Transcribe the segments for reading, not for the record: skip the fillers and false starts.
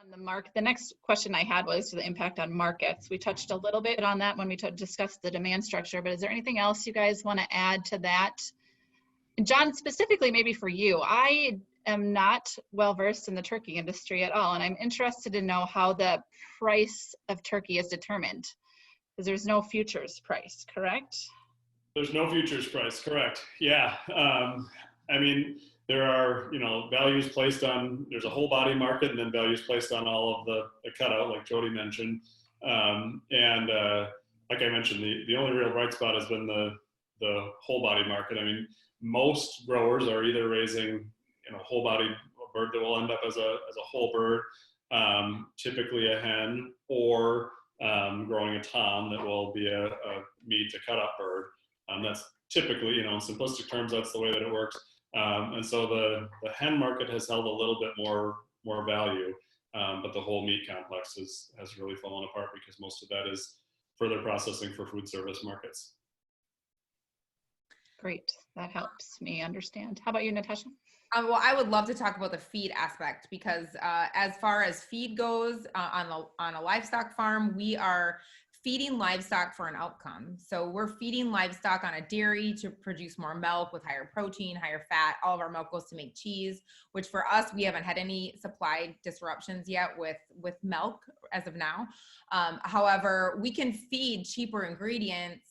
The next question I had was the impact on markets. We touched a little bit on that when we discussed the demand structure, but is there anything else you guys want to add to that? And John, specifically maybe for you, I am not well versed in the turkey industry at all, and I'm interested to know how the price of turkey is determined, because there's no futures price, correct? There's no futures price, correct? Yeah. I mean, there are, values placed on, there's a whole body market and then values placed on all of the cutout, like Jody mentioned. Like I mentioned, the only real bright spot has been the whole body market. I mean, most growers are either raising, whole body bird that will end up as a whole bird, typically a hen, or growing a tom that will be a meat to cut up bird. That's typically, in simplistic terms, that's the way that it works. And so the hen market has held a little bit more value, but the whole meat complex has really fallen apart because most of that is further processing for food service markets. Great, that helps me understand. How about you, Natasha? Well, I would love to talk about the feed aspect because as far as feed goes on a livestock farm, we are feeding livestock for an outcome. So we're feeding livestock on a dairy to produce more milk with higher protein, higher fat. All of our milk goes to make cheese, which for us, we haven't had any supply disruptions yet with milk as of now. However, we can feed cheaper ingredients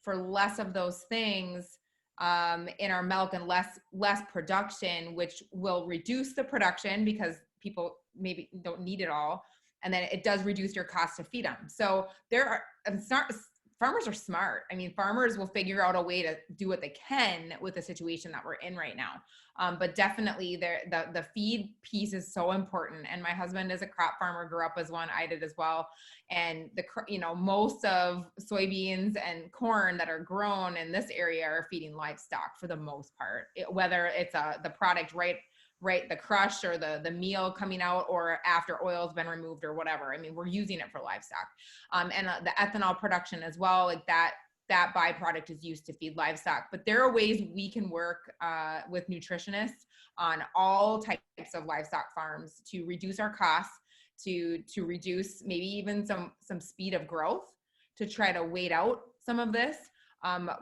for less of those things in our milk and less production, which will reduce the production because people maybe don't need it all. And then it does reduce your cost to feed them. So farmers are smart. I mean, farmers will figure out a way to do what they can with the situation that we're in right now. But definitely the feed piece is so important. And my husband is a crop farmer, grew up as one, I did as well. And most of soybeans and corn that are grown in this area are feeding livestock for the most part, whether it's the product right, the crush or the meal coming out or after oil's been removed or whatever. I mean, we're using it for livestock. And the ethanol production as well, like that byproduct is used to feed livestock. But there are ways we can work with nutritionists on all types of livestock farms to reduce our costs, to reduce maybe even some speed of growth, to try to wait out some of this.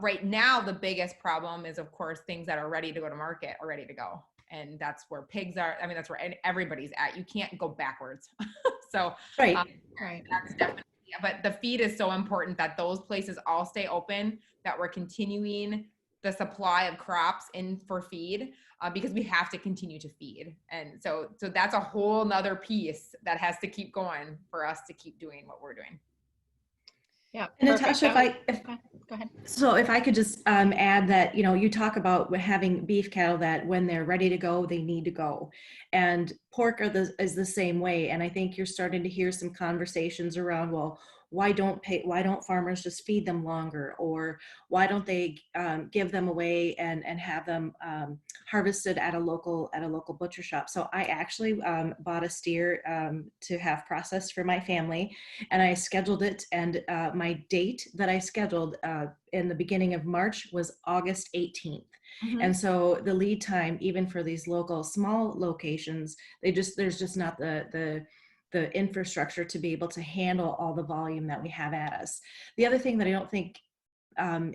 Right now, the biggest problem is, of course, things that are ready to go to market are ready to go. And that's where pigs are. I mean, that's where everybody's at. You can't go backwards. So right. That's definitely, but the feed is so important that those places all stay open, that we're continuing the supply of crops in for feed because we have to continue to feed. And so that's a whole nother piece that has to keep going for us to keep doing what we're doing. Yeah. And Natasha, go ahead. So if I could just add that, you talk about having beef cattle that when they're ready to go, they need to go. And pork is the same way. And I think you're starting to hear some conversations around, well, why don't farmers just feed them longer, or why don't they give them away and have them harvested at a local butcher shop? So I actually bought a steer to have processed for my family, and I scheduled it. And my date that I scheduled in the beginning of March was August 18th. Mm-hmm. And so the lead time, even for these local small locations, there's just not the infrastructure to be able to handle all the volume that we have at us. The other thing that I don't think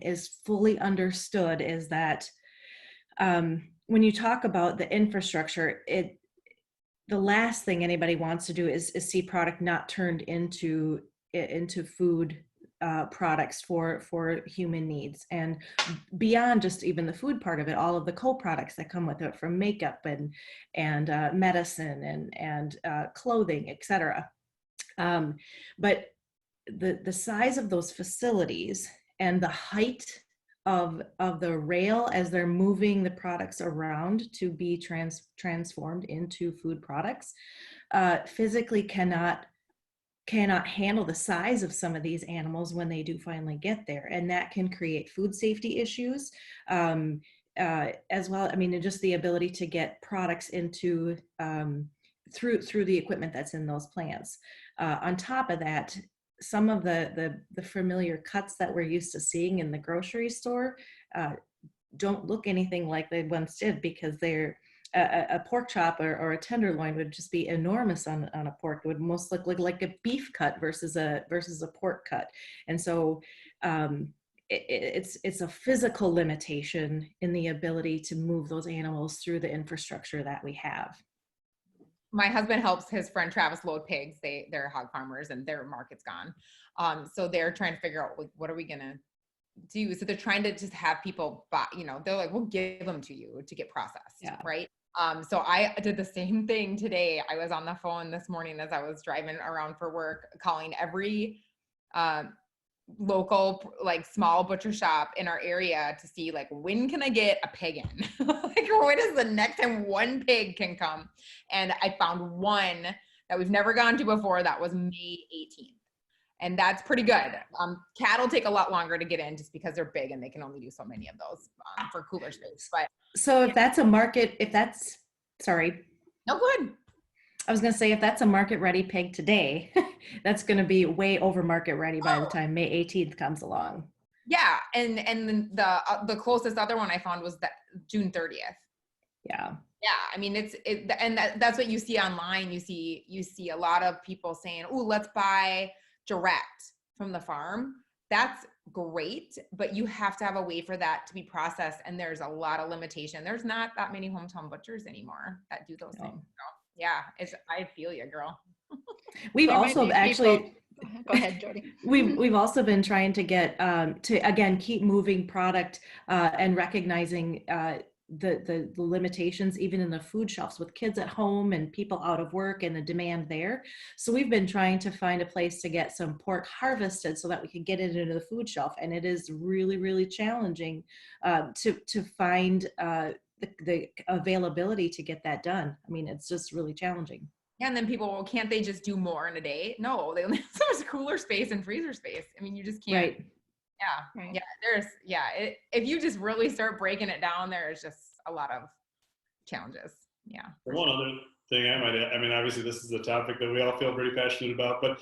is fully understood is that when you talk about the infrastructure, the last thing anybody wants to do is see product not turned into food products for human needs, and beyond just even the food part of it, all of the co-products that come with it, from makeup and medicine and clothing, etc. But the size of those facilities and the height of the rail as they're moving the products around to be transformed into food products physically cannot handle the size of some of these animals when they do finally get there. And that can create food safety issues as well. I mean, and just the ability to get products into through the equipment that's in those plants. On top of that, some of the familiar cuts that we're used to seeing in the grocery store don't look anything like they once did, because they're a pork chop or a tenderloin would just be enormous on a pork. It would most look like a beef cut versus a pork cut. And so it's a physical limitation in the ability to move those animals through the infrastructure that we have. My husband helps his friend Travis load pigs. They're hog farmers and their market's gone. So they're trying to figure out what are we gonna do. So they're trying to just have people buy, they're like, we'll give them to you to get processed, right? So I did the same thing today. I was on the phone this morning as I was driving around for work, calling every local like small butcher shop in our area to see like, when can I get a pig in? Like, when is the next time one pig can come? And I found one that we've never gone to before. That was May 18th. And that's pretty good. Cattle take a lot longer to get in just because they're big and they can only do so many of those for cooler space. But so if that's a market, sorry. No, good. I was going to say, if that's a market ready pig today, that's going to be way over market ready by the time May 18th comes along. Yeah. And the closest other one I found was that June 30th. Yeah. Yeah. I mean, that's what you see online. You see a lot of people saying, oh, let's buy direct from the farm. That's great, but you have to have a way for that to be processed. And there's a lot of limitation. There's not that many hometown butchers anymore that do those things. So, yeah, I feel you, girl. We've also actually, go ahead, Jody. We've also been trying to get to again keep moving product and recognizing the limitations even in the food shelves with kids at home and people out of work and the demand there. So we've been trying to find a place to get some pork harvested so that we can get it into the food shelf, and it is really, really challenging to find the availability to get that done. I mean, it's just really challenging. Yeah, and then people, well, can't they just do more in a day? No, they only have so much cooler space and freezer space. I mean, you just can't. Right. Yeah. Right. Yeah. If you just really start breaking it down, there's just a lot of challenges. Yeah. One other thing I might add, I mean, obviously this is a topic that we all feel pretty passionate about, but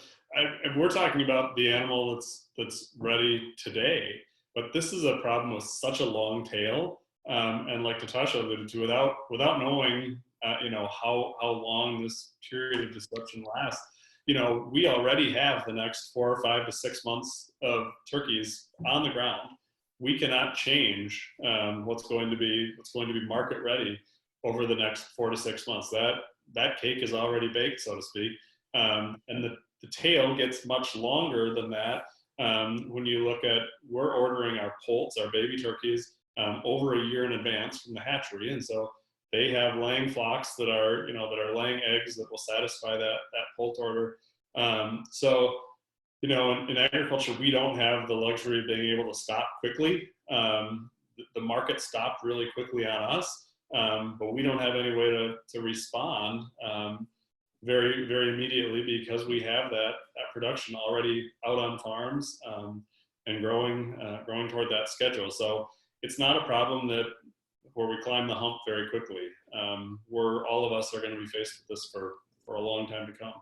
we're talking about the animal that's ready today, but this is a problem with such a long tail. And like Natasha alluded to, without knowing, how long this period of disruption lasts, we already have the next 4 or 5 to 6 months of turkeys on the ground. We cannot change what's going to be market ready over the next 4 to 6 months. That cake is already baked, so to speak. And the tail gets much longer than that. When you look at, we're ordering our poults, our baby turkeys, over a year in advance from the hatchery, and so they have laying flocks that are laying eggs that will satisfy that poult order. So in agriculture, we don't have the luxury of being able to stop quickly. The market stopped really quickly on us, but we don't have any way to respond very, very immediately because we have that production already out on farms and growing toward that schedule. So it's not a problem where we climb the hump very quickly. All of us are going to be faced with this for a long time to come.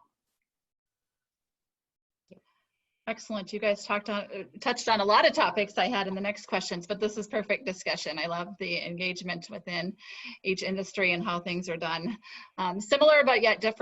Excellent. You guys touched on a lot of topics I had in the next questions, but this is perfect discussion. I love the engagement within each industry and how things are done. Similar, but yet different.